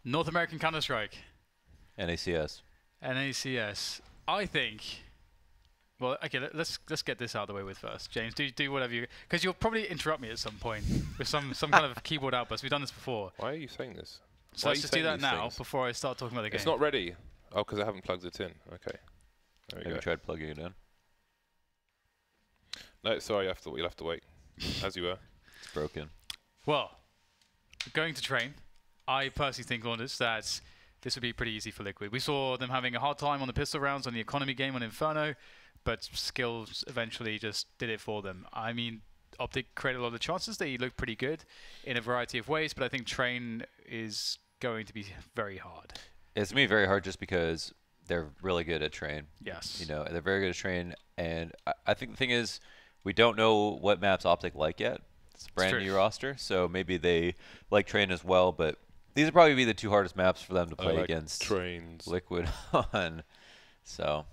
North American Counter-Strike. ECS. ECS. I think. Well, okay. Let's get this out of the way with first. James, do whatever you, because you'll probably interrupt me at some point with some kind of keyboard outburst. We've done this before. Why are you saying this? So let's just do that now before I start talking about the game. It's not ready. Oh, because I haven't plugged it in. Okay. There we go. Have you tried plugging it in? No, sorry. You'll have to wait. As you were. It's broken. Well, going to train, I personally think on this that this would be pretty easy for Liquid. We saw them having a hard time on the pistol rounds on the economy game on Inferno, but skills eventually just did it for them. I mean, Optic created a lot of chances. They looked pretty good in a variety of ways, but I think train is going to be very hard. It's going to be very hard just because they're really good at train. Yes. You know, they're very good at train, and I think the thing is, we don't know what maps Optic like yet. It's a brand new roster, so maybe they like train as well, but these would probably be the two hardest maps for them to play against trains. Liquid on. So,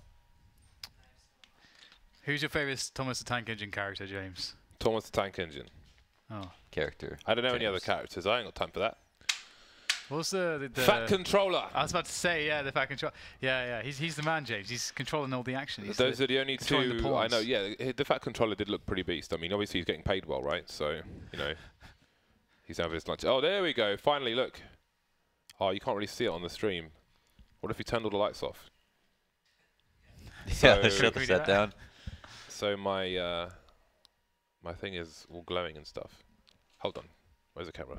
who's your favorite Thomas the Tank Engine character, James? Thomas the Tank Engine. Oh. Character. I don't know any other characters. I ain't got time for that. What's the Fat Controller? I was about to say, yeah, the Fat Controller. Yeah. He's the man, James. He's controlling all the action. Those are the only two. I know. Yeah, the Fat Controller did look pretty beast. I mean, obviously he's getting paid well, right? So you know, he's having his lunch. Oh, there we go. Finally, look. Oh, you can't really see it on the stream. What if you turned all the lights off? Yeah, shut the set down. So my my thing is all glowing and stuff. Hold on. Where's the camera?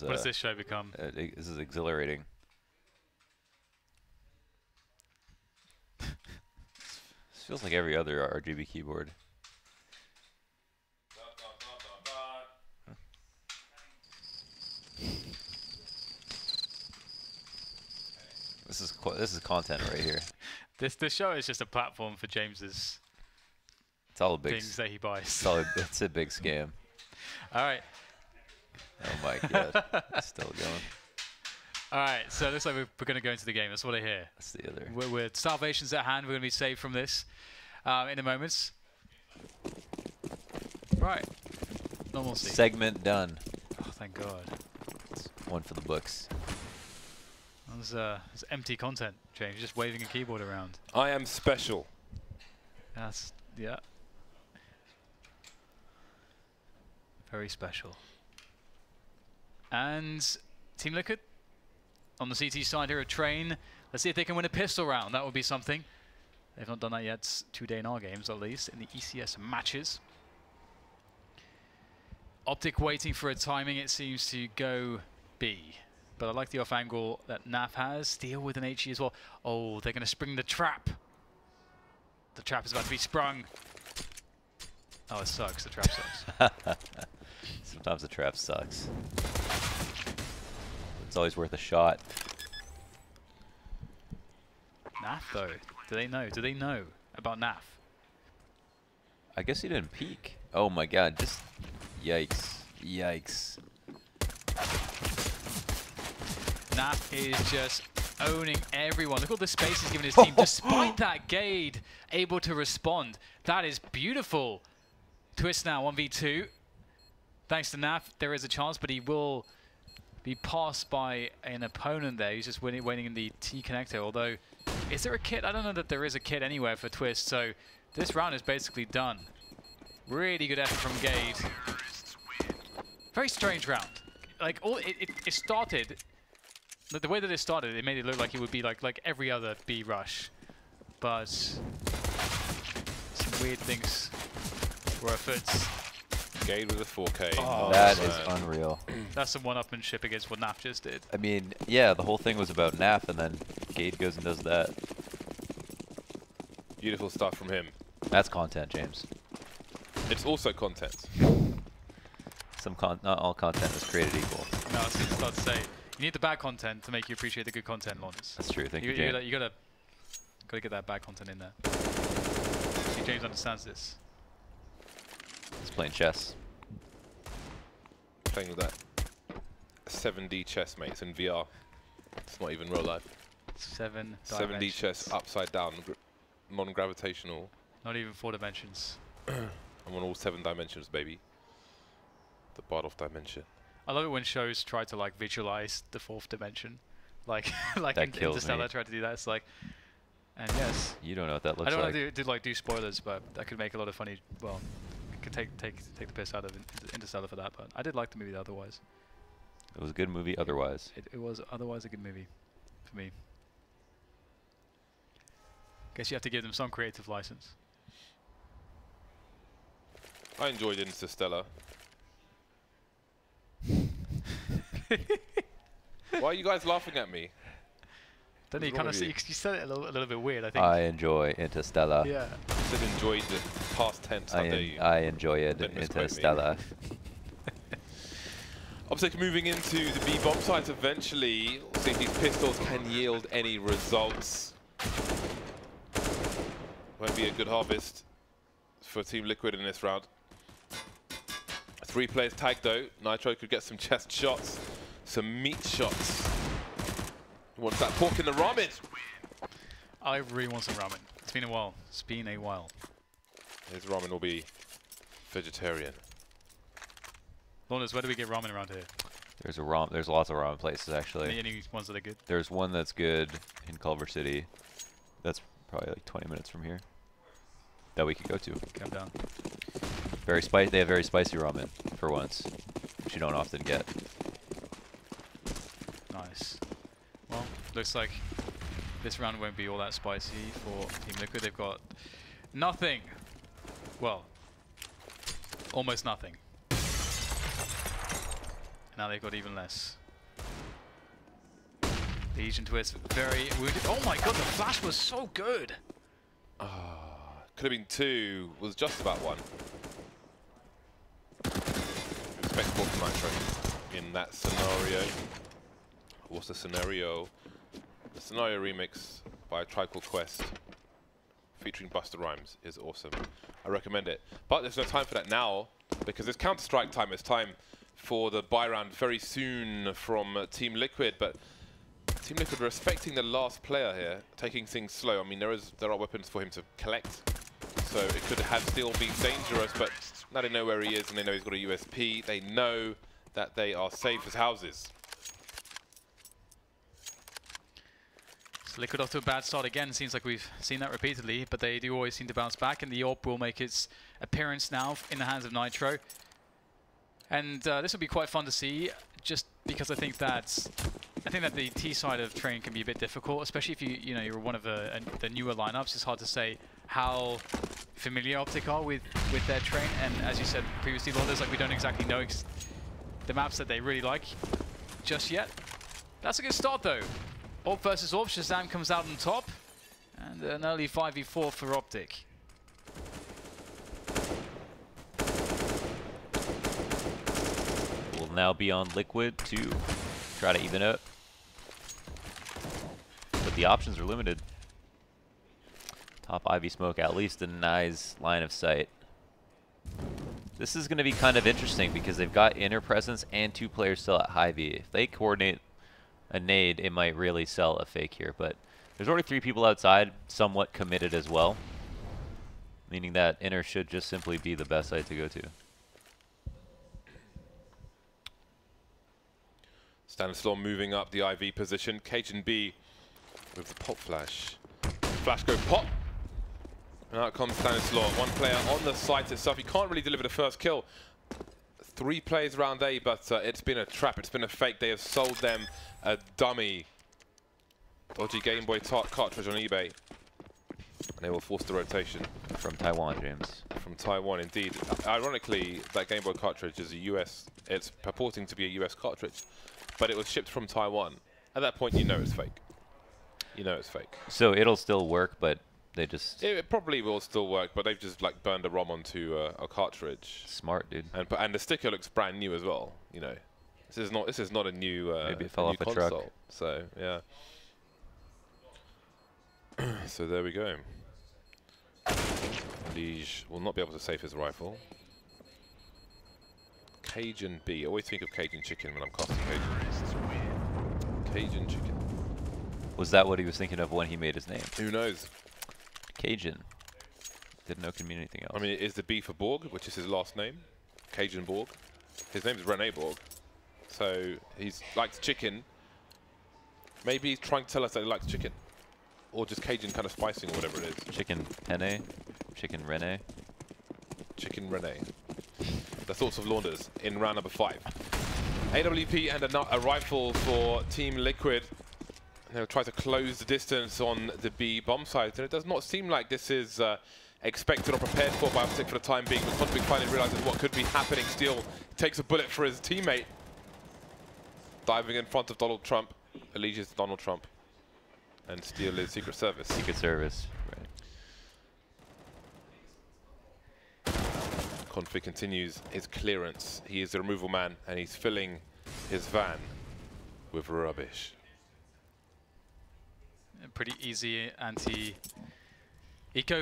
What does this show become? This is exhilarating. This feels like every other RGB keyboard. This is content right here. This show is just a platform for James's. It's all a big things that he buys. It's a big scam. All right. Oh my god, it's still going. All right, so it looks like we're going to go into the game. That's what I hear. That's the other. We're Starvation's at hand. We're going to be saved from this in a moment. Right. Normalcy. Segment done. Oh, thank God. It's one for the books. There's empty content, James. You're just waving a keyboard around. I am special. That's, yeah. Very special. And Team Liquid on the CT side here of Train. Let's see if they can win a pistol round. That would be something. They've not done that yet today in our games, at least, in the ECS matches. Optic waiting for a timing. It seems to go B. But I like the off angle that NAF has. Deal with an HE as well. Oh, they're going to spring the trap. The trap is about to be sprung. Oh, it sucks. The trap sucks. Sometimes the trap sucks. It's always worth a shot. NAF, though. Do they know? Do they know about NAF? I guess he didn't peek. Oh my god, just yikes. Yikes. NAF is just owning everyone. Look at all the space he's given his team. Despite that Gade able to respond. That is beautiful. Twist now, 1v2. Thanks to NAF, there is a chance, but he will be passed by an opponent there. He's just waiting in the T connector. Although, is there a kit? I don't know that there is a kit anywhere for Twist. So this round is basically done. Really good effort from Gade. Very strange round. Like it started. The way that it started, it made it look like it would be like every other B rush, but some weird things were afoot. Gade with a 4K. Oh, that is unreal. That's some one-upmanship against what NAF just did. I mean, yeah, the whole thing was about NAF, and then Gade goes and does that. Beautiful stuff from him. That's content, James. It's also content. Not all content is created equal. No, I was just about to say, you need the bad content to make you appreciate the good content, Lawrence. That's true. Thank you, James. You gotta get that bad content in there. Hopefully James understands this. He's playing chess. Playing with that 7D chess, mate. It's in VR. It's not even real life. 7D chess, upside down, non-gravitational. Not even 4 dimensions. I'm on all 7 dimensions, baby. The Bardolph dimension. I love it when shows try to like visualize the 4th dimension, like like Interstellar tried to do that. It's like, and yes. You don't know what that looks like. I don't want to do spoilers, but that could make a lot of funny. Well, could take the piss out of Interstellar for that. But I did like the movie otherwise. It was a good movie otherwise. It was otherwise a good movie for me. Guess you have to give them some creative license. I enjoyed Interstellar. Why are you guys laughing at me? Don't you kind of you said it a little bit weird, I think. I enjoy Interstellar. Yeah. I said enjoyed the past tense. I enjoy it. Interstellar. Optic moving into the B bomb site eventually. We'll see if these pistols can yield any results. Won't be a good harvest for Team Liquid in this round. 3 players tagged though. Nitro could get some chest shots, some meat shots. He wants that pork in the ramen. I really want some ramen. It's been a while. It's been a while. His ramen will be vegetarian. Lawless, where do we get ramen around here? There's lots of ramen places actually. Any ones that are good? There's one that's good in Culver City. That's probably like 20 minutes from here. That we could go to. Come down. Very spicy. They have very spicy ramen for once, which you don't often get. Nice. Well, looks like this round won't be all that spicy for Team Liquid. They've got nothing. Well, almost nothing. Now they've got even less. Legion Twist, very wounded. Oh my god, the flash was so good! Could have been 2, was just about 1. Respectable for Nitro in that scenario. What's the scenario? The scenario remix by Tribe Called Quest featuring Busta Rhymes is awesome. I recommend it. But there's no time for that now because it's Counter-Strike time. It's time for the buy round very soon from Team Liquid. But Team Liquid respecting the last player here, taking things slow. I mean, there are weapons for him to collect, so it could have still been dangerous, but now they know where he is and they know he's got a USP. They know that they are safe as houses. So Liquid off to a bad start again. Seems like we've seen that repeatedly, but they do always seem to bounce back, and the AWP will make its appearance now in the hands of Nitro. And this will be quite fun to see, just because I think that the T side of Train can be a bit difficult, especially if you're one of the newer lineups. It's hard to say how familiar Optic are with their Train, and as you said previously, Lawless, like we don't exactly know the maps that they really like just yet. That's a good start though. AWP versus AWP, Shazam comes out on top, and an early 5v4 for Optic. Will now be on Liquid to try to even up. But the options are limited. Top Ivy Smoke at least denies line of sight. This is going to be kind of interesting because they've got inner presence and 2 players still at high V. If they coordinate a nade, it might really sell a fake here. But there's already 3 people outside, somewhat committed as well. Meaning that inner should just simply be the best site to go to. Stanislaw moving up the IV position. Cajun B with the pop flash. Flash go pop. And out comes Stanislaw. 1 player on the site itself. He can't really deliver the first kill. 3 players round A, but it's been a trap. It's been a fake. They have sold them a dummy. Dodgy Game Boy cartridge on eBay. And they will force the rotation. From Taiwan, James. From Taiwan, indeed. Ironically, that Game Boy cartridge is a US. It's purporting to be a US cartridge, but it was shipped from Taiwan. At that point, you know it's fake. You know it's fake. So it'll still work, but they just... It probably will still work, but they've just like burned a ROM onto a cartridge. Smart, dude. And the sticker looks brand new as well. You know, this is not a new. Maybe it fell off a truck. So yeah. So there we go. Liege will not be able to save his rifle. Cajun B. I always think of Cajun chicken when I'm casting Cajun. Cajun chicken. Was that what he was thinking of when he made his name? Who knows? Cajun. Didn't know it could mean anything else. I mean, is the B for Borg, which is his last name? Cajun Borg. His name is Rene Borg. So he likes chicken. Maybe he's trying to tell us that he likes chicken. Or just Cajun kind of spicing or whatever it is. Chicken penne? Chicken Rene? Chicken Rene. The thoughts of Launders in round number 5. AWP and a rifle for Team Liquid. They'll try to close the distance on the B bomb site. And it does not seem like this is expected or prepared for by Optic for the time being. But Quantum finally realizes what could be happening. Steel takes a bullet for his teammate. Diving in front of Donald Trump. Allegiance to Donald Trump. And Steel is Secret Service. Secret Service, right. Config continues his clearance. He is the removal man, and he's filling his van with rubbish. A pretty easy anti-eco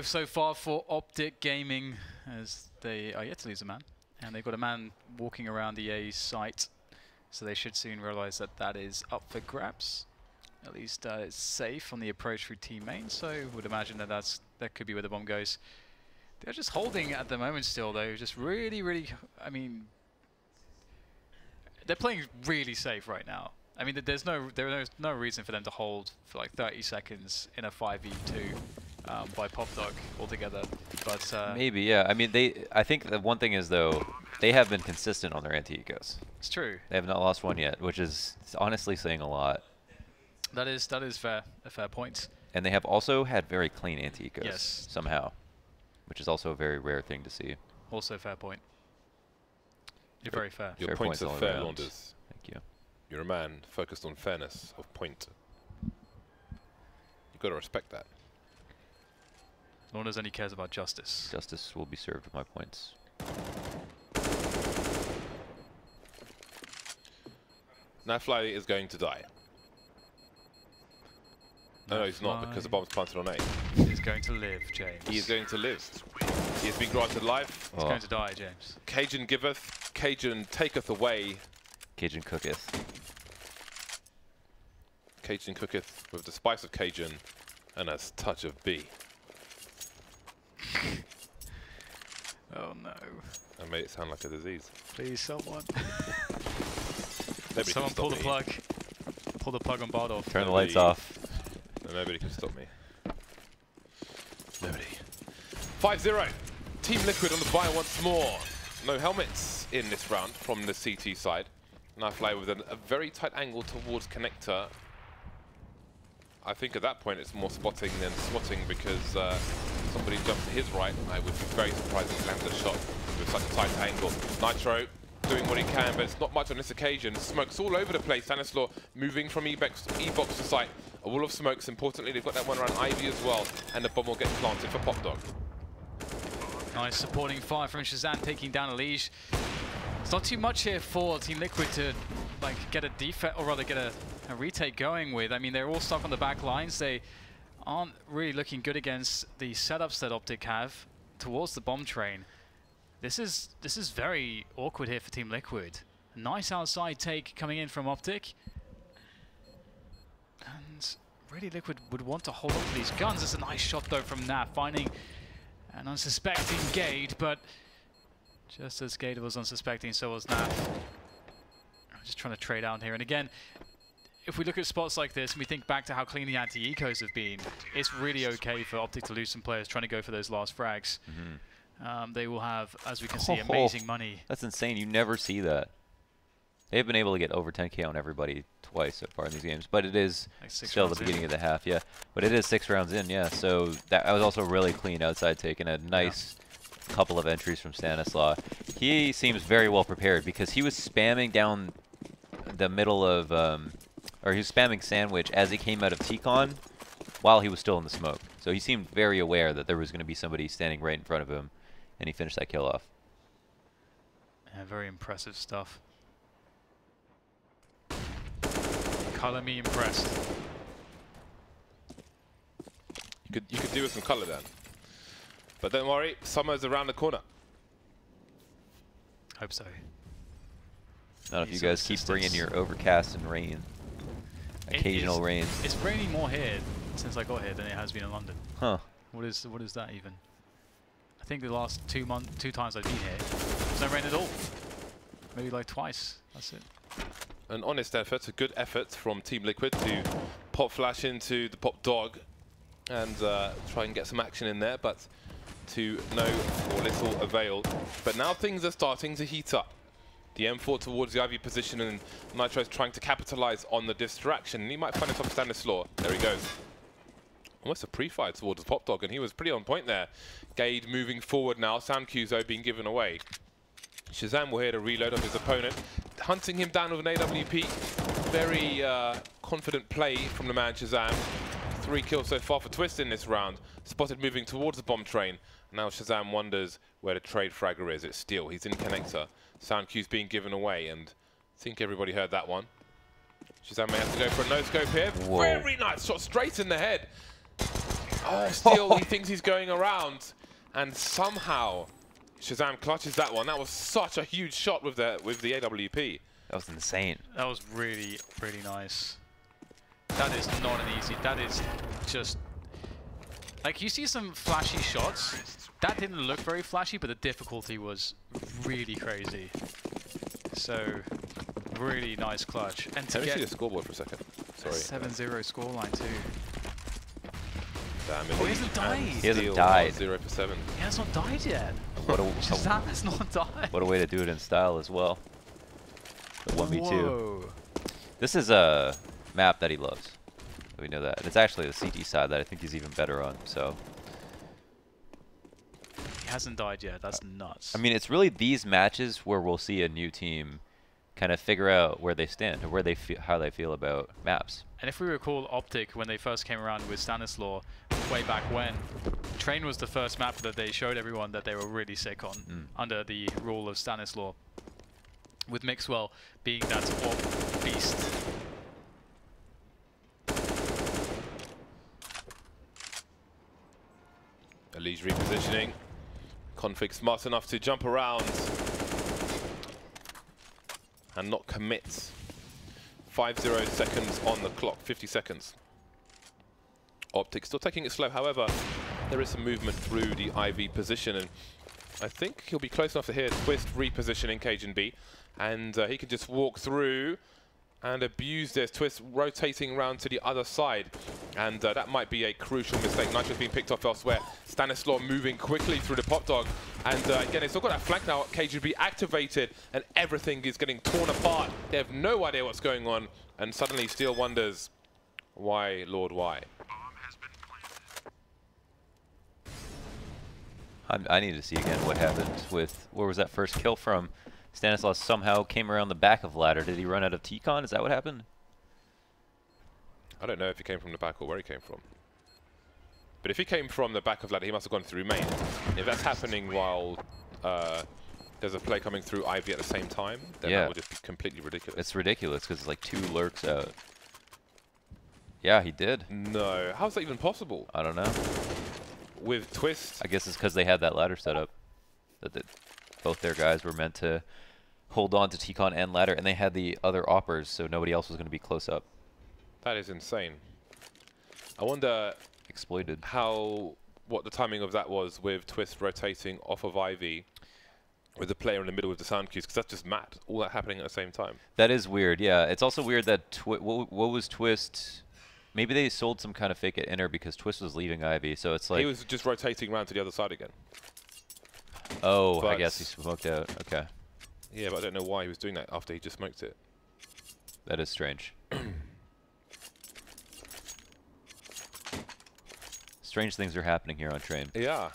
so far for Optic Gaming, as they are yet to lose a man. And they've got a man walking around the A site, so they should soon realize that that is up for grabs. At least it's safe on the approach through team main, so would imagine that that could be where the bomb goes. They're just holding at the moment still, though. Just really, I mean, they're playing really safe right now. I mean, there's no reason for them to hold for like 30 seconds in a 5v2 by Popdog altogether. But maybe, yeah. I mean, I think the one thing is though, they have been consistent on their anti-ecos. It's true. They have not lost one yet, which is honestly saying a lot. That is fair, a fair point. And they have also had very clean anti-ecos. Yes. Somehow, which is also a very rare thing to see. Also a fair point. You're very fair. Your Fair points points are all fair, around. Launders. Thank you. You're a man focused on fairness of point. You've got to respect that. Launders only cares about justice. Justice will be served with my points. Nafly is going to die. No, he's not, because the bomb's planted on A. He's going to live, James. He is going to live. He has been granted life. He's going to die, James. Cajun giveth, Cajun taketh away. Cajun cooketh. Cajun cooketh with the spice of Cajun and a touch of B. Oh no. I made it sound like a disease. Please, someone. Nobody Someone pull the plug. Pull the plug on Bardolph. Turn the lights off. Nobody can stop me. Nobody. 5-0. Team Liquid on the buy once more. No helmets in this round from the CT side. Nafly with a very tight angle towards connector. I think at that point it's more spotting than swatting because somebody jumped to his right. I would be very surprised if he landed a shot with such a tight angle. Nitro doing what he can, but it's not much on this occasion. Smoke's all over the place. Stanislaw moving from E-box to site. A wall of smokes. Importantly, they've got that one around Ivy as well, and the bomb will get planted for Popdog. Nice supporting fire from Shazam, taking down a Liege. It's not too much here for Team Liquid to like get a defense, or rather get a retake going with. I mean, they're all stuck on the back lines. They aren't really looking good against the setups that Optic have towards the bomb train. This is very awkward here for Team Liquid. A nice outside take coming in from Optic. And really Liquid would want to hold on to these guns. It's a nice shot though from Naf, finding an unsuspecting Gade, but just as Gade was unsuspecting, so was Naf. Just trying to trade out here. And again, if we look at spots like this and we think back to how clean the anti-ecos have been, it's really okay for Optic to lose some players trying to go for those last frags. They will have, as we can see, amazing money. That's insane. You never see that. They've been able to get over 10k on everybody twice so far in these games, but it is like still the beginning of the half, yeah. But it is 6 rounds in, yeah. So that was also really clean outside take and a nice couple of entries from Stanislaw. He seems very well prepared because he was spamming down the middle of, or he was spamming sandwich as he came out of T-Con while he was still in the smoke. So he seemed very aware that there was going to be somebody standing right in front of him, and he finished that kill off. Yeah, very impressive stuff. Color me impressed. You could do with some color then. But don't worry, summer's around the corner. Hope so. Not if you guys keep bringing your overcast and rain. Occasional rain. It's raining more here since I got here than it has been in London. Huh. What is that even? I think the last 2 times I've been here, there's no rain at all. Maybe like twice. That's it. An honest effort, a good effort from Team Liquid to pop flash into the pop dog and try and get some action in there, but to no or little avail. But now things are starting to heat up. The M4 towards the IV position, and Nitro's trying to capitalize on the distraction. And he might find himself Stanislaw. There he goes. Almost a pre-fire towards the pop dog, and he was pretty on point there. Gade moving forward now. Sound cues though being given away. Shazam will here to reload on his opponent, hunting him down with an AWP. Very confident play from the man Shazam. 3 kills so far for Twist in this round. Spotted moving towards the bomb train. Now Shazam wonders where the trade fragger is. It's Steel. He's in connector. Sound cues being given away, and I think everybody heard that one. Shazam may have to go for a no-scope here. Whoa. Very nice shot straight in the head. Oh, Steel, he thinks he's going around, and somehow Shazam clutches that one. That was such a huge shot with the AWP. That was insane. That was really, really nice. That is not an easy. That is just like you see some flashy shots. That didn't look very flashy, but the difficulty was really crazy. So really nice clutch. And to Let me see the scoreboard for a second. Sorry. 7-0 scoreline too. Damn, oh, he hasn't died. He hasn't died. 0 for 7. He has not died yet. Shazam has not died. What a way to do it in style as well. The 1v2. Whoa. This is a map that he loves. We know that. And it's actually the CT side that I think he's even better on. So he hasn't died yet. That's nuts. I mean, it's really these matches where we'll see a new team kind of figure out where they stand or where they feel, how they feel about maps. And if we recall Optic when they first came around with Stanislaw way back when, Train was the first map that they showed everyone that they were really sick on under the rule of Stanislaw, with Mixwell being that AWP beast. Elise repositioning. Config smart enough to jump around and not commit. 50 seconds on the clock, 50 seconds. Optic still taking it slow, however, there is some movement through the IV position, and I think he'll be close enough to hear Twist repositioning Cajun B, and he can just walk through and abuse this. Twist rotating around to the other side, and that might be a crucial mistake. Nitro's being picked off elsewhere. Stanislaw moving quickly through the pop dog, and again, they've still got that flank now. KGB activated, and everything is getting torn apart. They have no idea what's going on, and suddenly Steel wonders, why, Lord, why? I need to see again what happened with, where was that first kill from? Stanislaw somehow came around the back of ladder. Did he run out of T-Con? Is that what happened? I don't know if he came from the back or where he came from. But if he came from the back of ladder, he must have gone through main. If that's happening while there's a play coming through Ivy at the same time, then that would just be completely ridiculous. It's ridiculous because it's like 2 lurks out. Yeah, he did. No. How's that even possible? I don't know. With Twist? I guess it's because they had that ladder set up. That both their guys were meant to hold on to T-Con and ladder, and they had the other oppers, so nobody else was going to be close up. That is insane. I wonder exploited what the timing of that was with Twist rotating off of Ivy with the player in the middle with the sound cues, because that's just mad. All that happening at the same time. That is weird, yeah. It's also weird that what was Twist? Maybe they sold some kind of fake at inner because Twist was leaving Ivy, so it's like... He was just rotating around to the other side again. Oh, but I guess he smoked out. Okay. Yeah, but I don't know why he was doing that after he just smoked it. That is strange. Strange things are happening here on Train. Yeah.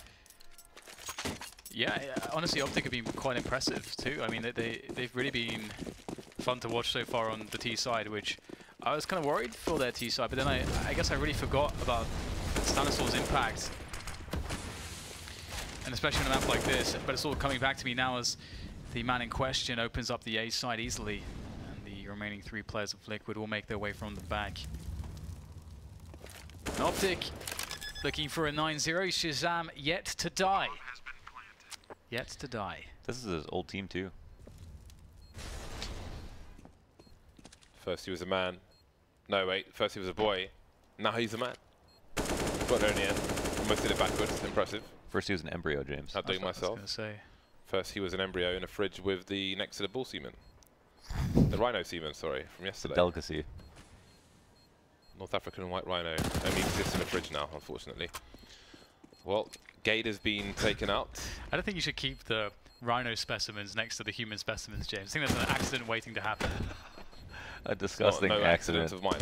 Yeah, honestly, Optic have been quite impressive too. I mean, they've really been fun to watch so far on the T side, which I was kind of worried for their T side, but then I guess I really forgot about Stanislaw's impact. And especially on a map like this, but it's all coming back to me now as the man in question opens up the A side easily, and the remaining 3 players of Liquid will make their way from the back. And Optic Looking for a 9-0. Shazam yet to die. Yet to die. This is his old team too. First he was a man. No, wait. First he was a boy. Now he's a man. Got there in the end. Almost did it backwards. Impressive. First he was an embryo, James. Outdoing myself. First he was an embryo in a fridge with the next to the bull semen. The rhino semen, sorry, from yesterday. Delicacy. North African white rhino only exists in a fridge now, unfortunately. Well, Gade has been taken out. I don't think you should keep the rhino specimens next to the human specimens, James. I think that's an accident waiting to happen. A disgusting no accident. of mine.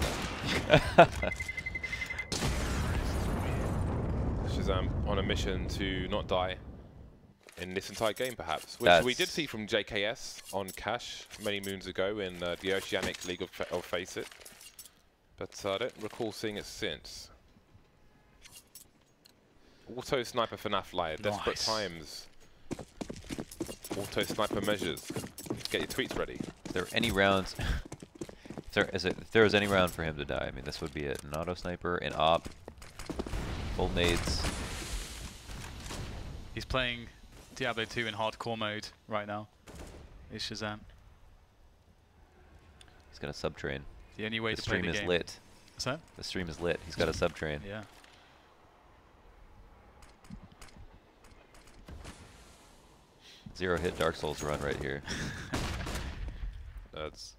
Shazam on a mission to not die in this entire game, perhaps, which we did see from JKS on Cash many moons ago in the Oceanic League of FACEIT, but I don't recall seeing it since. Auto sniper for Nafly, desperate times. Auto sniper measures. Get your tweets ready. Is there any rounds? If there was any round for him to die, I mean, this would be it. An auto sniper, an op, full nades. He's playing Diablo 2 in hardcore mode right now. Is Shazam. He's got a sub-train. The only way to play the game. The stream is lit. What's that? The stream is lit. He's got a sub-train. Yeah. Zero hit Dark Souls run right here. That's...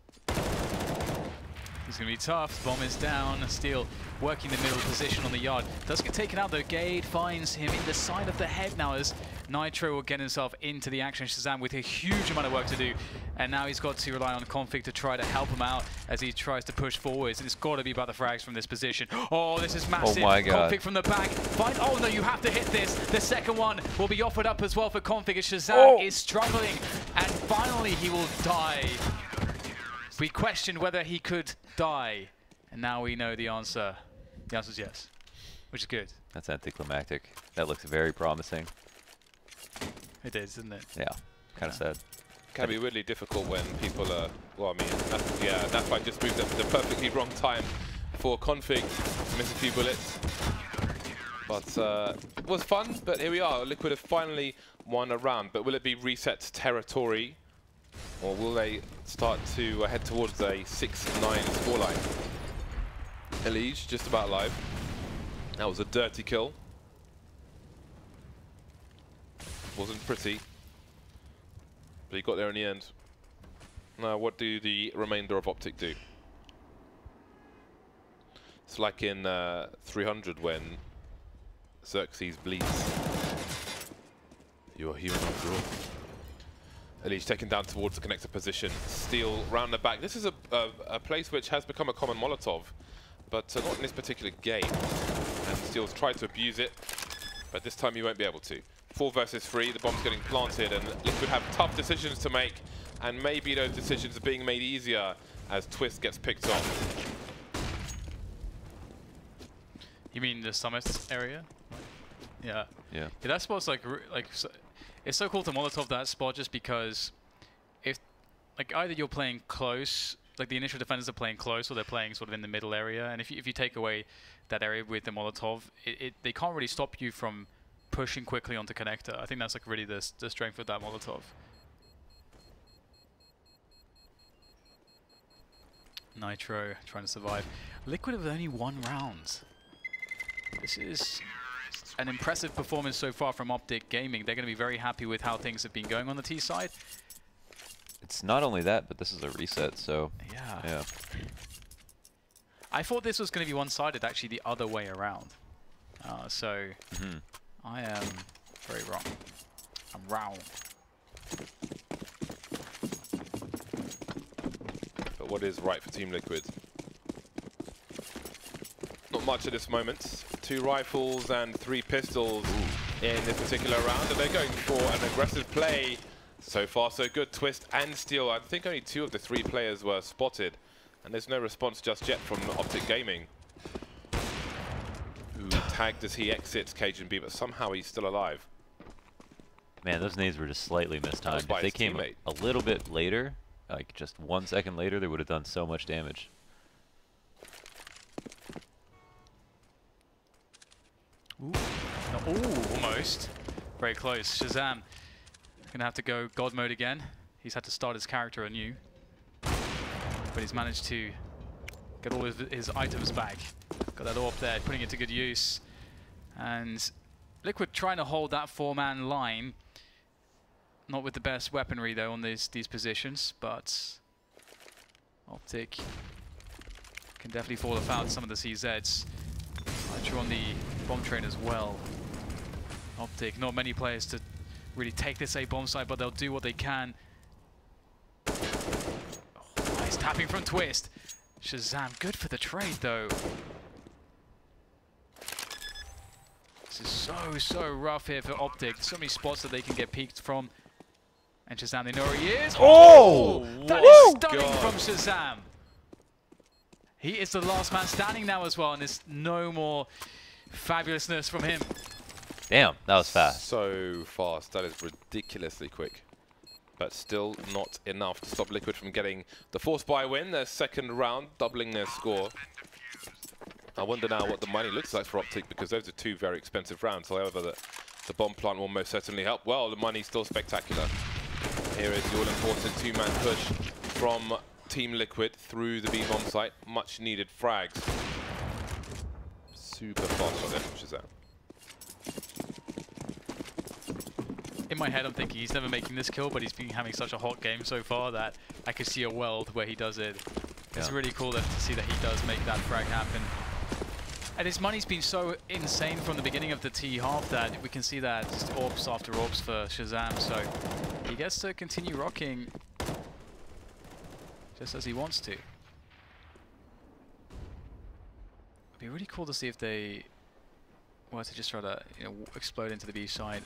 It's going to be tough. Bomb is down. Steel working the middle position on the yard. Does get taken out though. Gade finds him in the side of the head now as Nitro will get himself into the action. Shazam with a huge amount of work to do. And now he's got to rely on Config to try to help him out as he tries to push forwards. And it's got to be about the frags from this position. Oh, this is massive. Oh my God. Config from the back. Oh no, you have to hit this. The second one will be offered up as well for Config as Shazam is struggling. And finally he will die. We questioned whether he could die, and now we know the answer. The answer is yes, which is good. That's anticlimactic. That looks very promising. It is, isn't it? Yeah, kind of sad. Can be really difficult when people are, well, I mean, that's why I just moved at the perfectly wrong time for Config to miss a few bullets. But it was fun, but here we are. Liquid have finally won a round, but will it be reset territory? Or will they start to head towards a 6-9 scoreline? Elige just about alive. That was a dirty kill. Wasn't pretty. But he got there in the end. Now what do the remainder of Optic do? It's like in 300 when Xerxes bleeds. You are human after all. Elige taken down towards the connector position. Steel round the back. This is a place which has become a common Molotov, but not in this particular game. And Steel's tried to abuse it, but this time he won't be able to. 4 versus 3, the bomb's getting planted, and Liquid have tough decisions to make, and maybe those decisions are being made easier as Twist gets picked off. You mean the summit area? Yeah. Yeah. That spot's like it's so cool to Molotov that spot just because if like either you're playing close, like the initial defenders are playing close, or they're playing sort of in the middle area, and if you take away that area with the Molotov, they can't really stop you from pushing quickly onto connector. I think that's like really the strength of that Molotov. Nitro trying to survive. Liquid have only 1 round. This is an impressive performance so far from Optic Gaming. They're going to be very happy with how things have been going on the T side. It's not only that, but this is a reset, so yeah. I thought this was going to be one-sided, actually the other way around. So I am very wrong. I'm wrong. But what is right for Team Liquid? Not much at this moment. 2 rifles and 3 pistols in this particular round, and they're going for an aggressive play. So far so good. Twist and Steel. I think only 2 of the 3 players were spotted, and there's no response just yet from Optic Gaming, who tagged as he exits Cajun B, but somehow he's still alive. Man, those nades were just slightly mistimed. If they came teammate. a little bit later, like just 1 second later, they would have done so much damage. Ooh, almost. Very close. Shazam gonna have to go God mode again. He's had to start his character anew. But he's managed to get all his items back. Got that AWP there, putting it to good use. And Liquid trying to hold that 4-man line. Not with the best weaponry though on these positions, but Optic can definitely fall afoul some of the CZs. Archer on the bomb train as well. Optic, not many players to really take this A bomb site, but they'll do what they can. Oh, nice tapping from Twist. Shazam, good for the trade though. This is so rough here for Optic. So many spots that they can get peeked from. And Shazam, they know where he is. Oh! That is stunning from Shazam. He is the last man standing now as well, and there's no more fabulousness from him. Damn, that was fast. So fast. That is ridiculously quick. But still not enough to stop Liquid from getting the force buy win, their second round, doubling their score. I wonder now what the money looks like for Optic, because those are two very expensive rounds. However, the bomb plant will most certainly help. Well, the money's still spectacular. Here is the all-important two-man push from Team Liquid through the B-bomb site. Much needed frags. Super fast on them, which is that. In my head, I'm thinking he's never making this kill, but he's been having such a hot game so far that I could see a world where he does it. It's really cool to see that he does make that frag happen. And his money's been so insane from the beginning of the T half that we can see that just AWPs after AWPs for Shazam. So he gets to continue rocking just as he wants to. It'd be really cool to see if they were to just try to explode into the B side.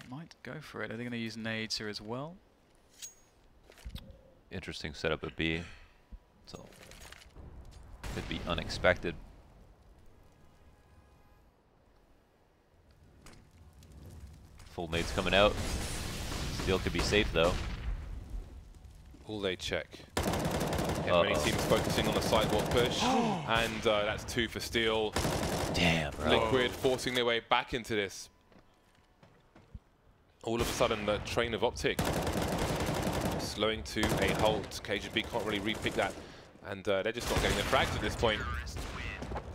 Might go for it. Are they going to use nades here as well? Interesting setup at B. So could be unexpected. Full nades coming out. Steel could be safe though. All they check. Many teams focusing on the sidewalk push, and that's 2 for Steel. Damn, bro. Liquid forcing their way back into this. All of a sudden, the train of Optic slowing to a halt. KGB can't really repick that, and they're just not getting their frags at this point.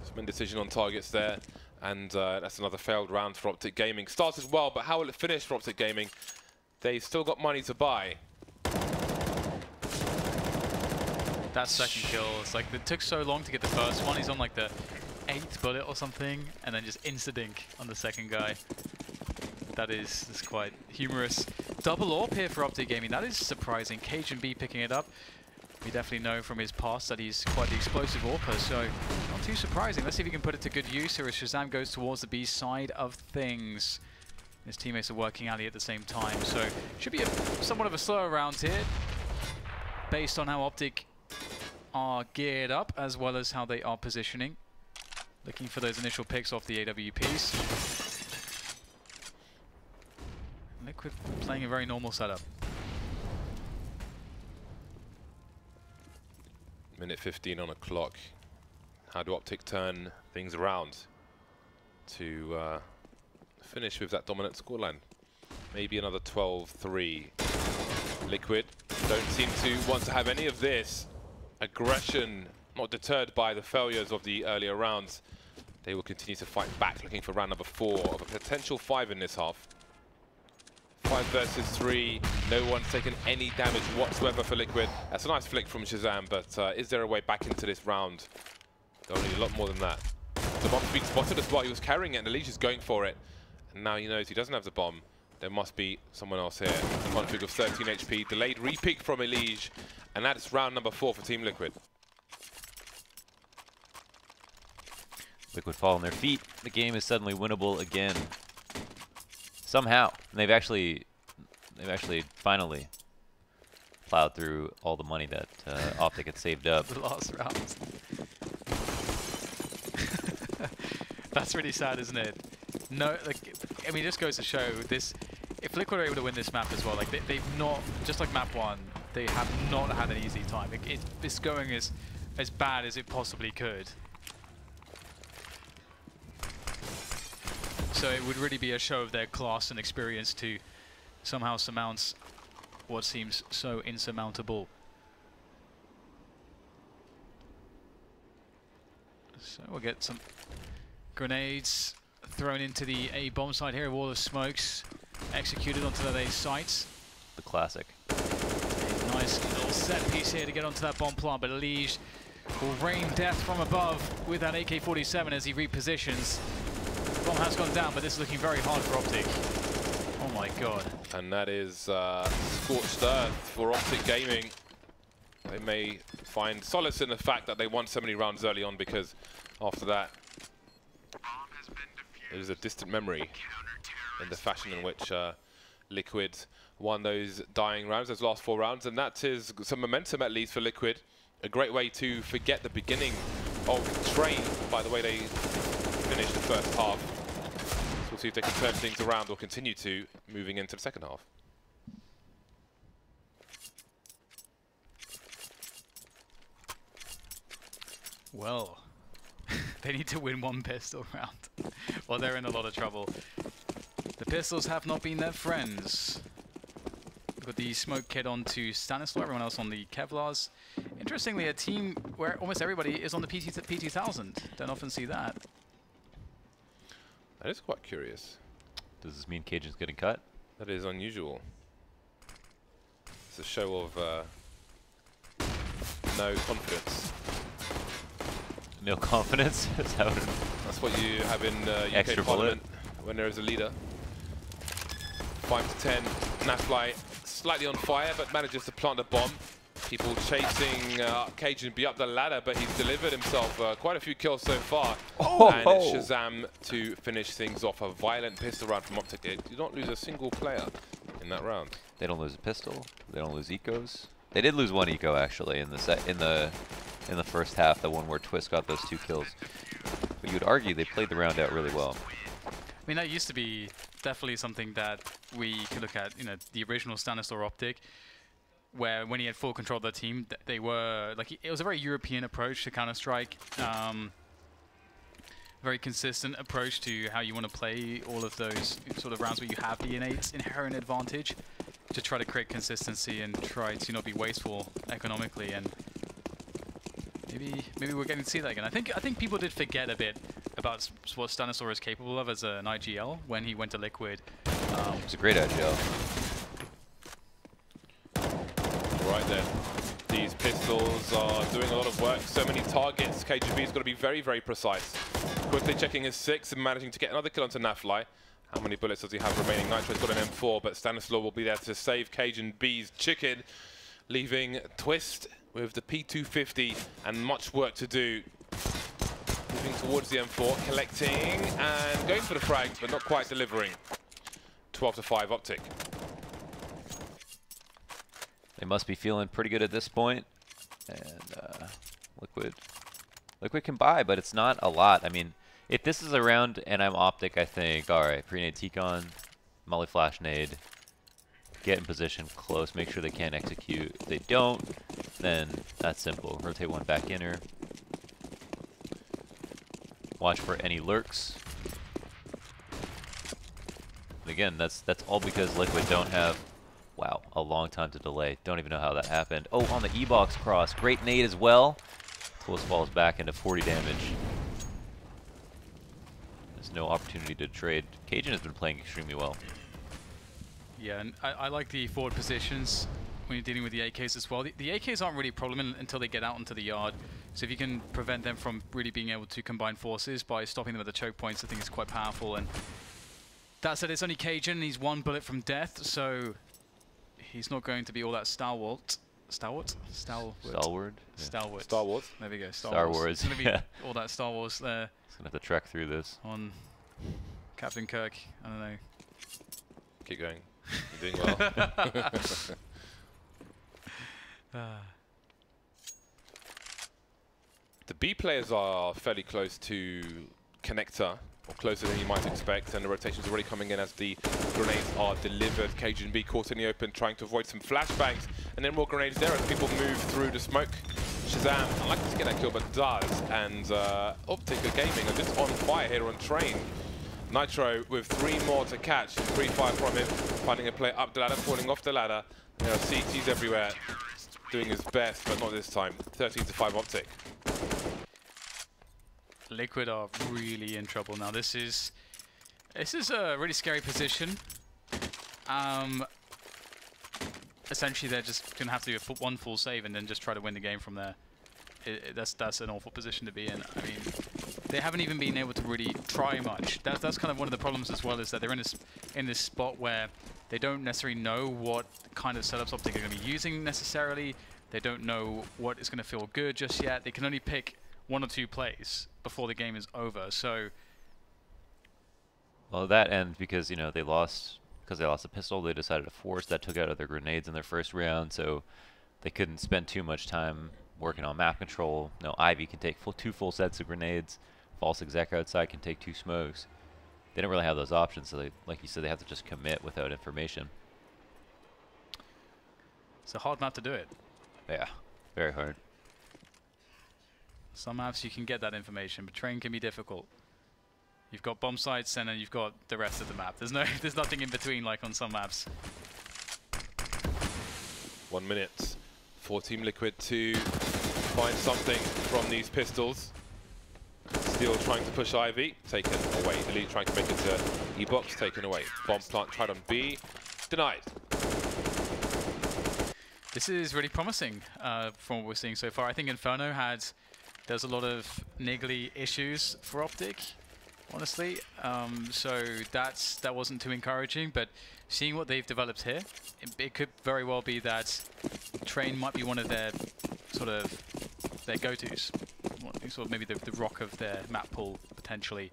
Some indecision on targets there, and that's another failed round for Optic Gaming. Started well, but how will it finish for Optic Gaming? They've still got money to buy. That second kill, it's like it took so long to get the first one. He's on like the 8th bullet or something, and then just insta-dink on the second guy. That is quite humorous. Double AWP here for Optic Gaming. That is surprising. KGB picking it up. We definitely know from his past that he's quite the explosive AWPer, so not too surprising. Let's see if he can put it to good use here as Shazam goes towards the B side of things. His teammates are working alley at the same time, so should be somewhat of a slower round here, based on how Optic are geared up, as well as how they are positioning. Looking for those initial picks off the AWPs. Liquid playing a very normal setup. Minute 15 on a clock. How do Optic turn things around to finish with that dominant scoreline? Maybe another 12-3. Liquid don't seem to want to have any of this aggression, not deterred by the failures of the earlier rounds. They will continue to fight back, looking for round number 4 of a potential 5 in this half. 5 versus 3. No one's taken any damage whatsoever for Liquid. That's a nice flick from Shazam, but is there a way back into this round? They'll need a lot more than that. The bomb's been spotted as well. He was carrying it, and Elige is going for it. And now he knows he doesn't have the bomb. There must be someone else here. Config of 13 HP. Delayed repick from Elige. And that's round number 4 for Team Liquid. Liquid fall on their feet. The game is suddenly winnable again. Somehow. And they've actually finally plowed through all the money that Optic had saved up. The last round. That's really sad, isn't it? No, like, I mean, it just goes to show this. If Liquid are able to win this map as well, like they've not, just like map 1, they have not had an easy time. It's going as bad as it possibly could. So it would really be a show of their class and experience to somehow surmount what seems so insurmountable. So we'll get some grenades thrown into the A bomb site here. A wall of smokes executed onto that A site. The classic. A nice little set piece here to get onto that bomb plant, but Liege will rain death from above with that AK-47 as he repositions. The bomb has gone down, but this is looking very hard for Optic. Oh my god. And that is scorched earth for Optic Gaming. They may find solace in the fact that they won so many rounds early on, because after that, it is a distant memory in the fashion in which Liquid won those dying rounds, those last 4 rounds, and that is some momentum at least for Liquid. A great way to forget the beginning of Train by the way they finished the first half. So we'll see if they can turn things around or continue to moving into the second half. Well, they need to win 1 pistol round. Well, they're in a lot of trouble. The pistols have not been their friends. We've got the smoke kit onto Stanislaw, everyone else on the Kevlars. Interestingly, a team where almost everybody is on the P2000. Don't often see that. That is quite curious. Does this mean Cajun's getting cut? That is unusual. It's a show of no confidence. No confidence? Is that what That's what you have in Extra UK Parliament when there is a leader. 5 to 10, Nafly slightly on fire, but manages to plant a bomb. People chasing Cajun B up the ladder, but he's delivered himself quite a few kills so far. Oh. And Shazam to finish things off. A violent pistol round from Optic. They do not lose a single player in that round. They don't lose a pistol. They don't lose ecos. They did lose 1 eco actually in the first half, the one where Twist got those 2 kills. But you would argue they played the round out really well. I mean, that used to be definitely something that we could look at, you know, the original Stanislaw Optic, where when he had full control of the team, they were, like, it was a very European approach to Counter-Strike. Very consistent approach to how you want to play all of those sort of rounds where you have the innate inherent advantage, to try to create consistency and try to not be wasteful economically. And maybe we're getting to see that again. I think people did forget a bit about what Stanislaw is capable of as an IGL when he went to Liquid. It's a great IGL. Right then. These pistols are doing a lot of work. So many targets. KGB's got to be very, very precise. Quickly checking his 6 and managing to get another kill onto Nafly. How many bullets does he have remaining? Nitro's got an M4, but Stanislaw will be there to save Cajun B's chicken, leaving Twist with the P250 and much work to do. Moving towards the M4, collecting and going for the frags, but not quite delivering. 12 to 5 Optic. They must be feeling pretty good at this point. And Liquid can buy, but it's not a lot. I mean, if this is a round and I'm Optic, I think, all right, pre-nade T-Con, Molly Flash Nade, get in position close, make sure they can't execute. If they don't, then that's simple. Rotate 1 back inner. Watch for any lurks. And again, that's all because Liquid don't have, wow, a long time to delay. Don't even know how that happened. Oh, on the E-box cross, great nade as well. Twist falls back into 40 damage. There's no opportunity to trade. Cajun has been playing extremely well. Yeah, and I like the forward positions when you're dealing with the AKs as well. The AKs aren't really a problem until they get out onto the yard. So if you can prevent them from really being able to combine forces by stopping them at the choke points, I think it's quite powerful. And that said, it's only Cajun, and he's 1 bullet from death, so he's not going to be all that stalwart. Stalwart? Stalwart? Yeah. Stalwart. Star Wars. There we go. Star Wars. It's going to be all that Star Wars there. He's going to have to trek through this. On Captain Kirk. I don't know. Keep going. You're doing well. The B players are fairly close to Connector, or closer than you might expect, and the rotation's already coming in as the grenades are delivered. Cajun B caught in the open, trying to avoid some flashbangs, and then more grenades there as people move through the smoke. Shazam, I'd like to get that kill, but does, and Optic Gaming are just on fire here on Train. Nitro with 3 more to catch. Free fire from him, finding a play up the ladder, falling off the ladder. There are CTs everywhere, doing his best, but not this time. 13-5 Optic. Liquid are really in trouble now. This is a really scary position. Essentially, they're just gonna have to do one full save and then just try to win the game from there. That's an awful position to be in. I mean, they haven't even been able to really try much. That's kind of one of the problems as well, is that they're in this spot where they don't necessarily know what kind of setups Optic are going to be using necessarily. They don't know what is going to feel good just yet. They can only pick 1 or 2 plays before the game is over. So, well, that and because they lost a pistol, they decided to force. That took out their grenades in their first round, so they couldn't spend too much time working on map control. No, Ivy can take 2 full sets of grenades. False exec outside can take 2 smokes. They don't really have those options, so they, like you said, they have to just commit without information. It's a hard map to do it. Yeah, very hard. Some maps you can get that information, but train can be difficult. You've got bomb sites and then you've got the rest of the map. There's nothing in between like on some maps. 1 minute for Team Liquid to find something from these pistols. Steel trying to push Ivy, taken away. Elite trying to make it to E-Box, taken away. Bomb plant tried on B, denied. This is really promising from what we're seeing so far. I think Inferno there's a lot of niggly issues for Optic, honestly. So that wasn't too encouraging, but seeing what they've developed here, it could very well be that Train might be one of their their go-tos. Sort of maybe the rock of their map pool, potentially,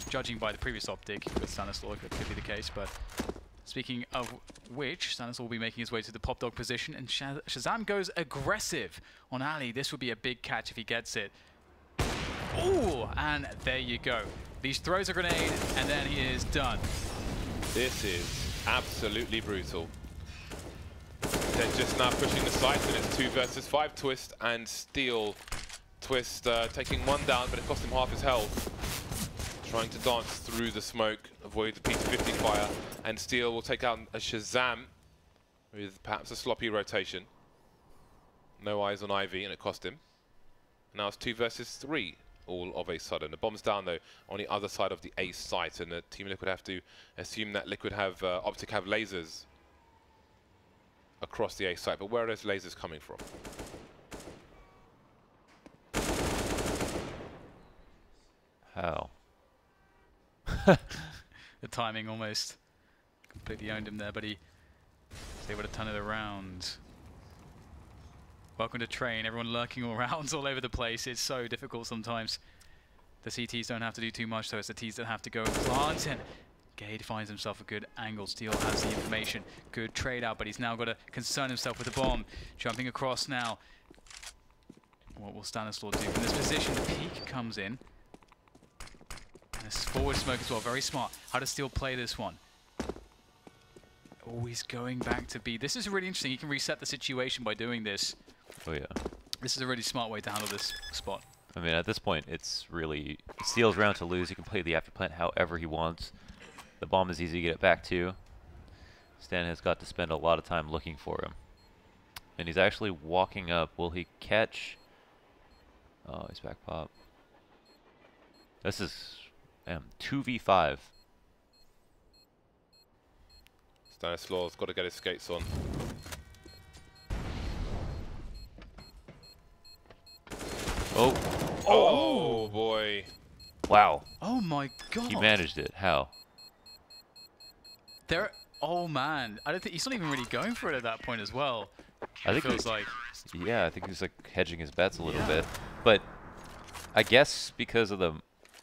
judging by the previous Optic with Stanislaw. It could be the case, but speaking of which, Stanislaw will be making his way to the pop dog position, and Shazam goes aggressive on Ali. This would be a big catch if he gets it. Ooh, and there you go. These throws a grenade, and then he is done. This is absolutely brutal. They're just now pushing the sights, and it's 2 versus 5. Twist and Steel. Twist taking 1 down, but it cost him half his health. Trying to dance through the smoke, avoid the P250 fire, and Steel will take out a Shazam with perhaps a sloppy rotation. No eyes on Ivy, and it cost him. Now it's 2 versus 3, all of a sudden. The bomb's down though on the other side of the A site, and the Team Liquid have to assume that Optic have lasers across the A site. But where are those lasers coming from? How? The timing almost completely owned him there, but he was able to turn it around. Welcome to Train, everyone lurking all around all over the place. It's so difficult sometimes. The CTs don't have to do too much, though. It's the Ts that have to go and plant, and Gade finds himself a good angle. Steel has the information. Good trade out, but he's now got to concern himself with the bomb. Jumping across now. What will Stanislaw do from this position? The peek comes in. And this forward smoke as well, very smart. How does Steel play this one? Oh, he's going back to B. This is really interesting. He can reset the situation by doing this. Oh yeah. This is a really smart way to handle this spot. I mean, at this point, it's really Steel's round to lose. He can play the after plant however he wants. The bomb is easy to get it back to. Stan has got to spend a lot of time looking for him. And he's actually walking up. Will he catch? Oh, he's back pop. This is 2v5. Stanislaw's got to get his skates on. Oh. Oh boy. Wow. Oh my god. He managed it. How? Oh man. I don't think he's not even really going for it at that point as well. I think feels like. Yeah, I think he's like hedging his bets a little bit. But I guess because of the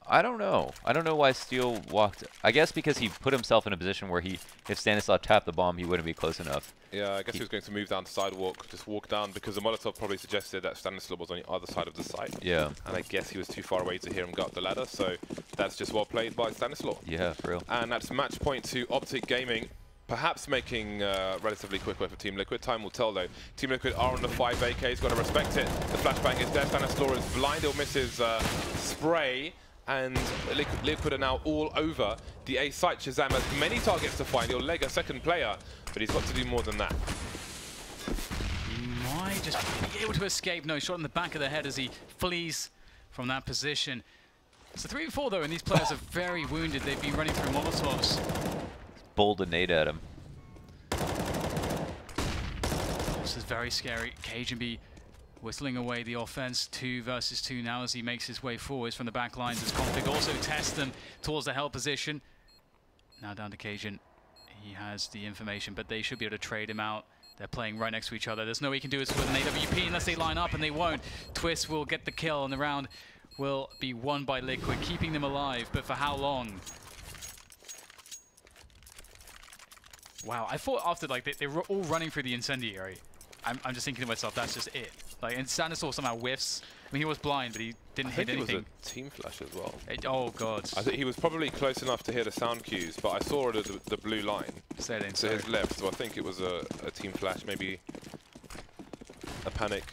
I don't know. I don't know why Steel walked. I guess because he put himself in a position where if Stanislaw tapped the bomb, he wouldn't be close enough. Yeah, I guess he was going to move down the sidewalk, just walk down, because the Molotov probably suggested that Stanislaw was on the other side of the site. Yeah. And I guess he was too far away to hear him go up the ladder, so that's just well played by Stanislaw. Yeah, for real. And that's match point to Optic Gaming. Perhaps making relatively quick work for Team Liquid. Time will tell though. Team Liquid are on the 5 AK. He's got to respect it. The flashbang is there. Stanislaw is blind. He'll miss his spray. and Liquid are now all over the A site. Shazam has many targets to find. He'll leg a second player, but he's got to do more than that. He might just be able to escape. No, shot in the back of the head as he flees from that position. It's a 3v4 though, and these players are very wounded. They've been running through Molotovs. Bold a nade at him. This is very scary. Cajun whistling away the offense. 2 versus 2 now as he makes his way forwards from the back lines as Config also tests them towards the hell position. Now down to Cajun. He has the information, but they should be able to trade him out. They're playing right next to each other. There's no way he can do this with an AWP unless they line up, and they won't. Twist will get the kill, and the round will be won by Liquid, keeping them alive, but for how long? Wow, I thought after they were all running through the incendiary. I'm just thinking to myself, that's just it. Like, and Stanislaw somehow whiffs. I mean, he was blind, but he didn't hit anything. I think it was a team flash as well. Oh god. I think he was probably close enough to hear the sound cues, but I saw it at the blue line to his left, so I think it was a team flash, maybe a panic.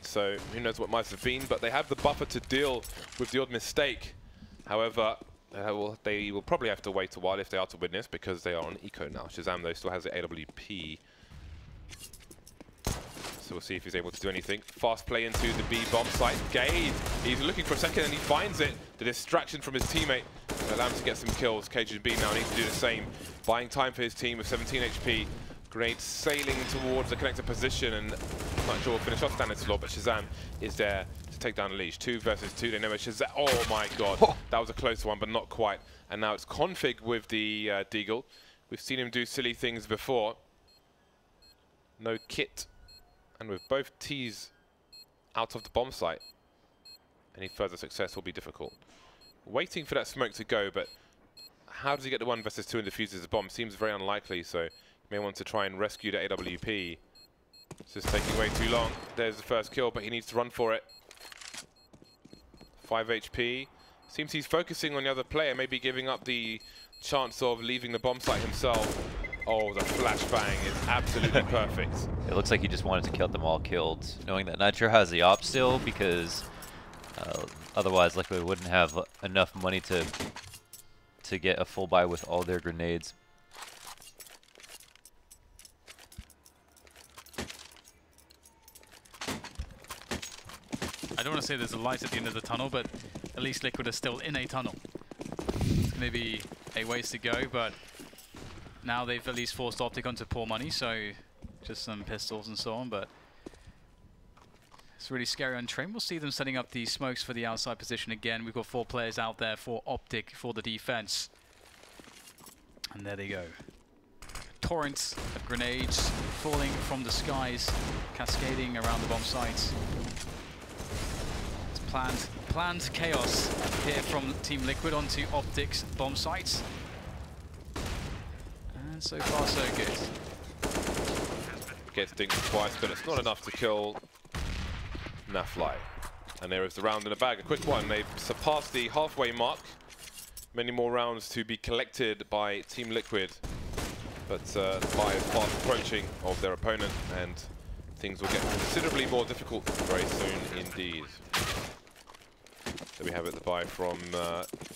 So who knows what might have been, but they have the buffer to deal with the odd mistake. However, they will probably have to wait a while if they are to win this, because they are on eco now. Shazam though still has the AWP. So we'll see if he's able to do anything. Fast play into the B bomb site. Gade, he's looking for a second and he finds it. The distraction from his teammate allow him to get some kills. KGB now needs to do the same. Buying time for his team with 17 HP. Grenade sailing towards the connector position, and I'm not sure we'll finish off Stanislaw, but Shazam is there to take down the leash. 2 versus 2, they know where Shazam. Oh my god, that was a close one, but not quite. And now it's Config with the Deagle. We've seen him do silly things before. No kit. And with both T's out of the bomb site, any further success will be difficult. Waiting for that smoke to go, but how does he get the 1 versus 2 and defuses the bomb? Seems very unlikely, so you may want to try and rescue the AWP. It's just taking way too long. There's the first kill, but he needs to run for it. 5 HP. Seems he's focusing on the other player, maybe giving up the chance of leaving the bomb site himself. Oh, the flashbang is absolutely perfect. It looks like he just wanted to get them all killed, knowing that Nitro has the op still, because otherwise Liquid wouldn't have enough money to get a full buy with all their grenades. I don't want to say there's a light at the end of the tunnel, but at least Liquid are still in a tunnel. It's going to be a ways to go, but now they've at least forced Optic onto poor money, so just some pistols and so on, but it's really scary on train. We'll see them setting up the smokes for the outside position again. We've got 4 players out there for Optic for the defense. And there they go. Torrents of grenades falling from the skies, cascading around the bomb sites. It's planned chaos here from Team Liquid onto Optic's bomb sites. And so far so good. Gets dinked twice, but it's not enough to kill Nafly. And there is the round in the bag, a quick one. They've surpassed the halfway mark. Many more rounds to be collected by Team Liquid. But the buy is fast approaching of their opponent, and things will get considerably more difficult very soon indeed. So we have it, the buy from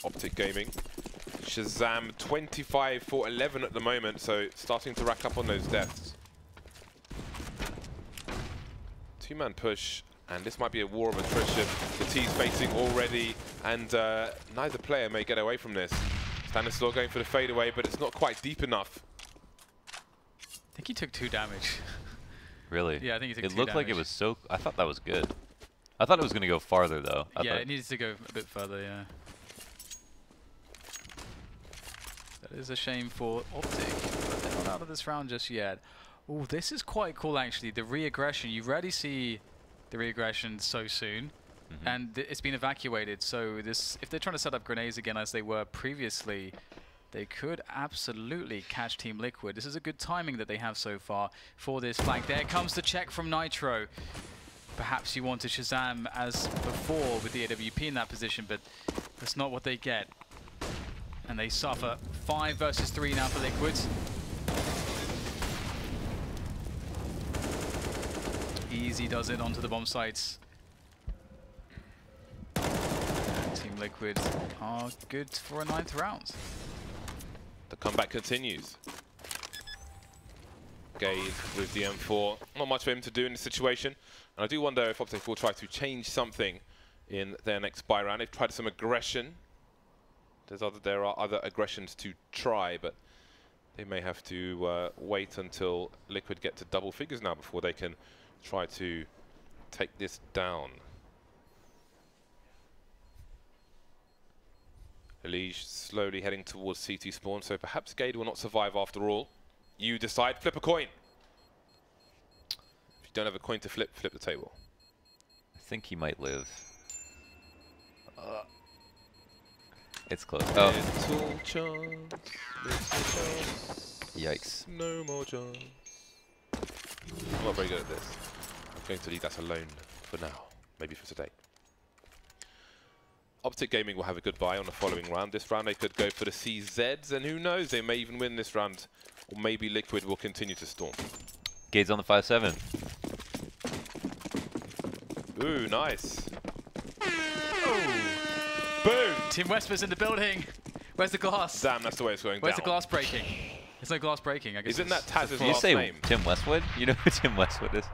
Optic Gaming. Shazam 25 for 11 at the moment, so starting to rack up on those deaths. 2-man push, and this might be a war of attrition. The T's facing already, and neither player may get away from this. Stanislaw going for the fadeaway, but it's not quite deep enough. I think he took 2 damage. Really? Yeah, I think he took 2 damage. It looked like it was so... I thought that was good. I thought it was going to go farther, though. Yeah, it needs to go a bit further, yeah. That is a shame for Optic, but they're not out of this round just yet. Oh, this is quite cool, actually. The re-aggression. You rarely see the re-aggression so soon. And it's been evacuated, so this, if they're trying to set up grenades again as they were previously, they could absolutely catch Team Liquid. This is a good timing that they have so far for this flank. There comes the check from Nitro. Perhaps you wanted Shazam as before with the AWP in that position, but that's not what they get. And they suffer. 5 versus 3 now for Liquid. Easy does it onto the bomb sites. Team Liquid are good for a 9th round. The comeback continues. Gade with the M4. Not much for him to do in this situation. And I do wonder if Optic will try to change something in their next buy round. They've tried some aggression. There are other aggressions to try, but they may have to wait until Liquid get to double figures now before they can try to take this down. Elige slowly heading towards CT spawn, so perhaps Gade will not survive after all. You decide, flip a coin. If you don't have a coin to flip, flip the table. I think he might live. It's close. Oh. Little chance, little chance. Yikes. No more chance. I'm not very good at this. I'm going to leave that alone for now. Maybe for today. Optic Gaming will have a good buy on the following round. This round they could go for the CZs, and who knows, they may even win this round. Or maybe Liquid will continue to storm. Gade's on the 5-7. Ooh, nice. Oh. Boom! Team Westwood's in the building. Where's the glass? Damn, that's the way it's going Where's down. the glass breaking? There's no glass breaking. I guess. Isn't that Taz's Did you last say name? Tim Westwood? You know who Tim Westwood is?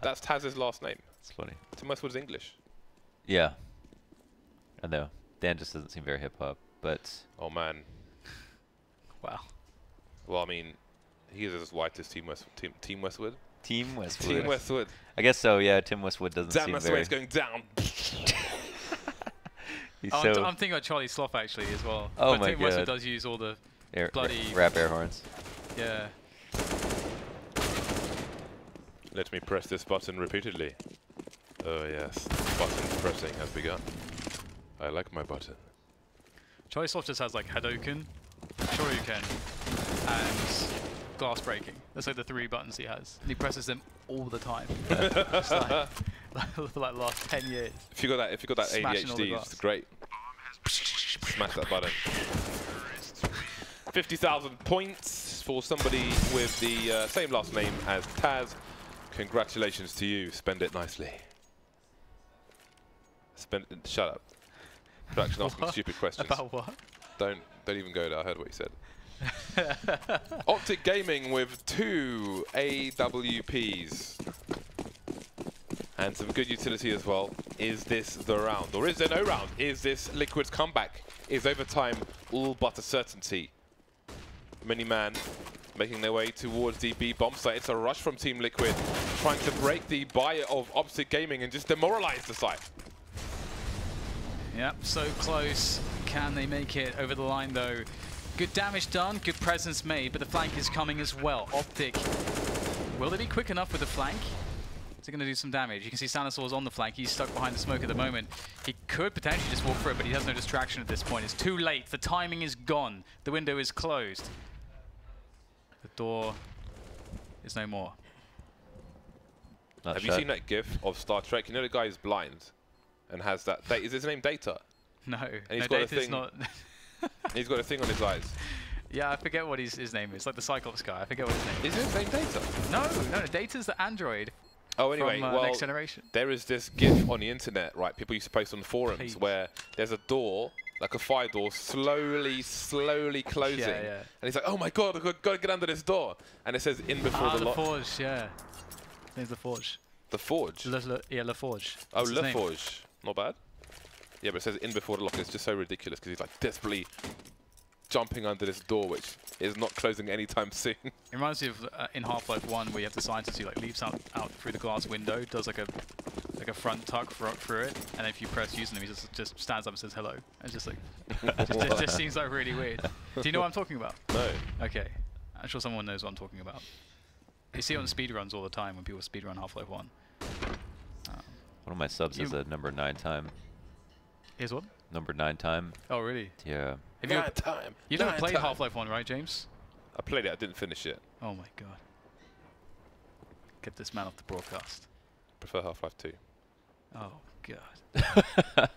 That's Taz's last name. It's funny. Tim Westwood's English. Yeah. I know. Dan just doesn't seem very hip-hop, but... Oh, man. Wow. Well, I mean, he is as white as Team Westwood. Team Westwood? Team Westwood. Team Westwood. I guess so, yeah. Tim Westwood doesn't Damn, seem that's very... the way it's going down. He's Oh, so... I'm thinking about Charlie Sloth actually as well. Oh but my Team Westwood God. does use all the bloody... rap air horns. Yeah. Let me press this button repeatedly. Oh, yes. Button pressing has begun. I like my button. Charlie Sloth just has like Hadouken, Shoryuken, and glass breaking. That's like the 3 buttons he has. And he presses them all the time. It's like, for like the last 10 years. If you got that Smashing all the ADHD, glass. it's great. Smash that button. 50,000 points for somebody with the same last name as Taz. Congratulations to you. Spend it nicely. Shut up. Production asking stupid questions. About what? Don't even go there. I heard what you said. Optic Gaming with 2 AWPs. And some good utility as well. Is this the round? Or is there no round? Is this Liquid's comeback? Is overtime all but a certainty? Many-man making their way towards the B bomb site. It's a rush from Team Liquid, trying to break the buy of Optic Gaming and just demoralize the site. Yep, so close. Can they make it over the line though? Good damage done, good presence made, but the flank is coming as well. Optic, will they be quick enough with the flank? Is it going to do some damage? You can see Sanasor's on the flank. He's stuck behind the smoke at the moment. He could potentially just walk through it, but he has no distraction at this point. It's too late. The timing is gone. The window is closed. The door is no more. Have you seen that GIF of Star Trek? You know the guy is blind and has that. Is his name Data? No, And he's no, got a Data's thing. not. He's got a thing on his eyes. Yeah, I forget what his name is. Like the Cyclops guy. I forget what his name is. Is his name Data? No, Data's the android. Oh, anyway, from, well, Next Generation. there is this GIF on the internet, right? People used to post on forums Please. where there's a door, like a fire door, slowly closing. Yeah, yeah. And he's like, oh my God, I've got to get under this door. And it says in before the lock. Forge, yeah. His name's the Forge. The Forge? Yeah, La Forge. Oh, That's his Le name. Forge. Not bad. Yeah, but it says in before the lock. It's just so ridiculous because he's like desperately jumping under this door, which is not closing anytime soon. It reminds me of in Half-Life 1 where you have the scientist who like leaps out through the glass window, does like a front tuck through it, and if you press using him, he just stands up and says hello. And just like it just seems like really weird. Do you know what I'm talking about? No. Okay, I'm sure someone knows what I'm talking about. You see it on speedruns all the time when people speedrun Half-Life 1. One of my subs is a number 9 time. Here's what? Number 9 time. Oh, really? Yeah. Have you Time. You've never played Half-Life 1, right, James? I played it. I didn't finish it. Oh my God. Get this man off the broadcast. Prefer Half-Life 2. Oh God.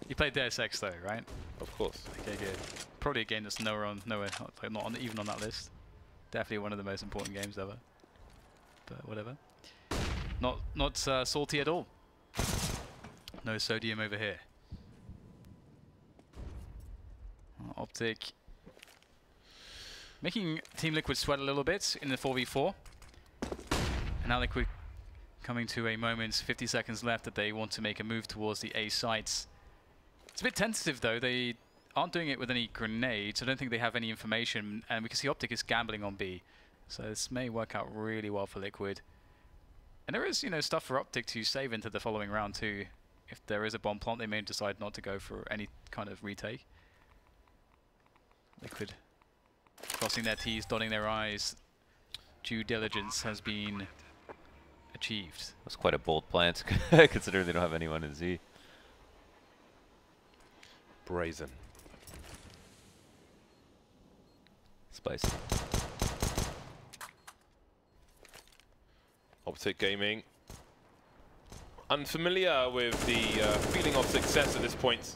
You played Deus Ex though, right? Of course. Okay, good. Probably a game that's nowhere, like not even on that list. Definitely one of the most important games ever. But whatever. Not salty at all. No sodium over here. Optic making Team Liquid sweat a little bit in the 4v4. And now Liquid coming to a moment, 50 seconds left, that they want to make a move towards the A sites. It's a bit tentative though. They aren't doing it with any grenades. I don't think they have any information, and we can see Optic is gambling on B. So this may work out really well for Liquid. And there is, you know, stuff for Optic to save into the following round too. If there is a bomb plant, they may decide not to go for any kind of retake. Liquid crossing their T's, dotting their I's. Due diligence has been achieved. That's quite a bold plant, considering they don't have anyone in Z. Brazen. Spicy. Optic Gaming. Unfamiliar with the feeling of success at this point.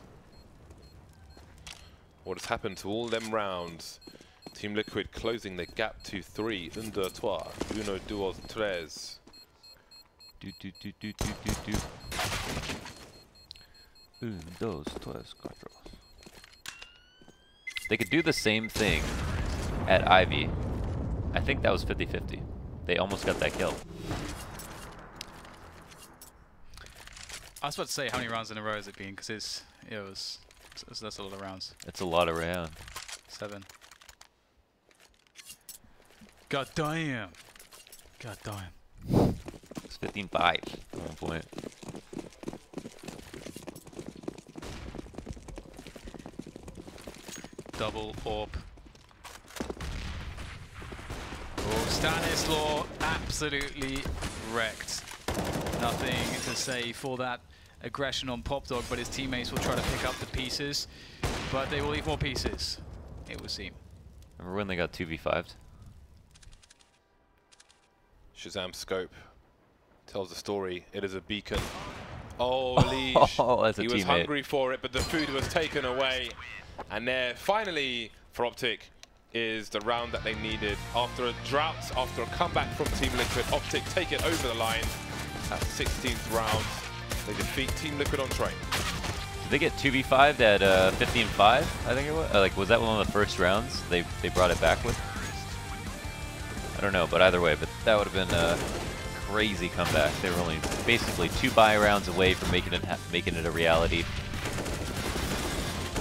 What has happened to all them rounds? Team Liquid closing the gap to 3. 1, 2, 3. 1, 2, 3. Do do do do do do do. 1, 2, 3, 4. They could do the same thing at Ivy. I think that was 50-50. They almost got that kill. I was about to say, how many rounds in a row has it been? Because that's a lot of rounds. It's a lot of rounds. 7. God damn. God damn. It's 15-5 at one point. Double AWP. Oh, Stanislaw absolutely wrecked. Nothing to say for that aggression on Popdog, but his teammates will try to pick up the pieces, but they will leave more pieces, it would seem. Remember when they got 2v5'd? Shazam scope tells the story. It is a beacon. Oh, Leash. He was hungry for it, but the food was taken away. And there, finally, for Optic, is the round that they needed. After a drought, after a comeback from Team Liquid, Optic take it over the line at 16th round. They defeat Team Liquid on train. Did they get 2v5'd at 15-5? I think it was. Like, was that one of the first rounds they brought it back with? I don't know, but either way, but that would have been a crazy comeback. They were only basically 2 buy rounds away from making it a reality.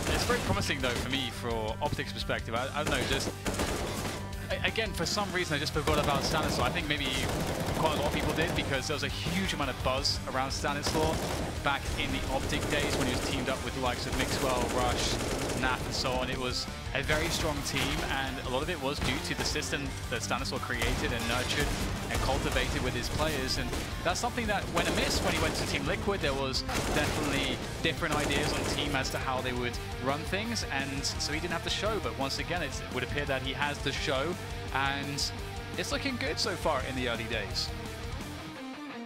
It's very promising though for me, for Optic's perspective. I don't know, just again, for some reason I just forgot about Stanislaw. I think maybe quite a lot of people did, because there was a huge amount of buzz around Stanislaw back in the Optic days when he was teamed up with the likes of Mixwell, Rush, Naf and so on. It was a very strong team, and a lot of it was due to the system that Stanislaw created and nurtured and cultivated with his players, and that's something that went amiss when he went to Team Liquid. There was definitely different ideas on team as to how they would run things, and so he didn't have the show, but once again it would appear that he has the show, and it's looking good so far in the early days.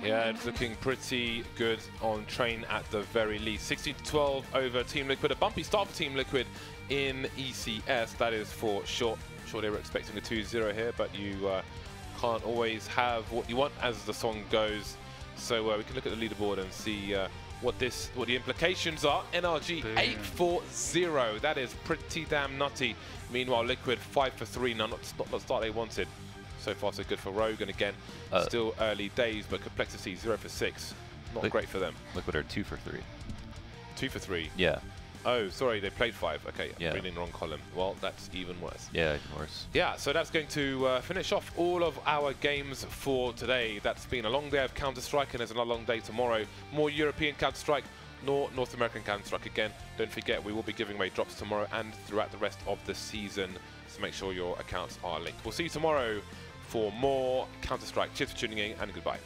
Yeah, it's looking pretty good on train at the very least. 16-12 over Team Liquid. A bumpy start for Team Liquid in ECS, that is for sure. Sure, they were expecting a 2-0 here, but you can't always have what you want as the song goes. So we can look at the leaderboard and see what the implications are. NRG 8-4-0. That is pretty damn nutty. Meanwhile, Liquid 5-for-3. Now, not the start they wanted. So far, so good for Rogue, and again, still early days, but Complexity 0-for-6. Not great for them. Liquid are 2-for-3. 2-for-3? Yeah. Oh, sorry, they played 5. Okay, yeah. I'm reading the wrong column. Well, that's even worse. Yeah, even worse. Yeah, so that's going to finish off all of our games for today. That's been a long day of Counter-Strike, and there's another long day tomorrow. More European Counter-Strike, North American Counter-Strike. Again, don't forget, we will be giving away drops tomorrow and throughout the rest of the season. So make sure your accounts are linked. We'll see you tomorrow for more Counter-Strike. Cheers for tuning in, and goodbye.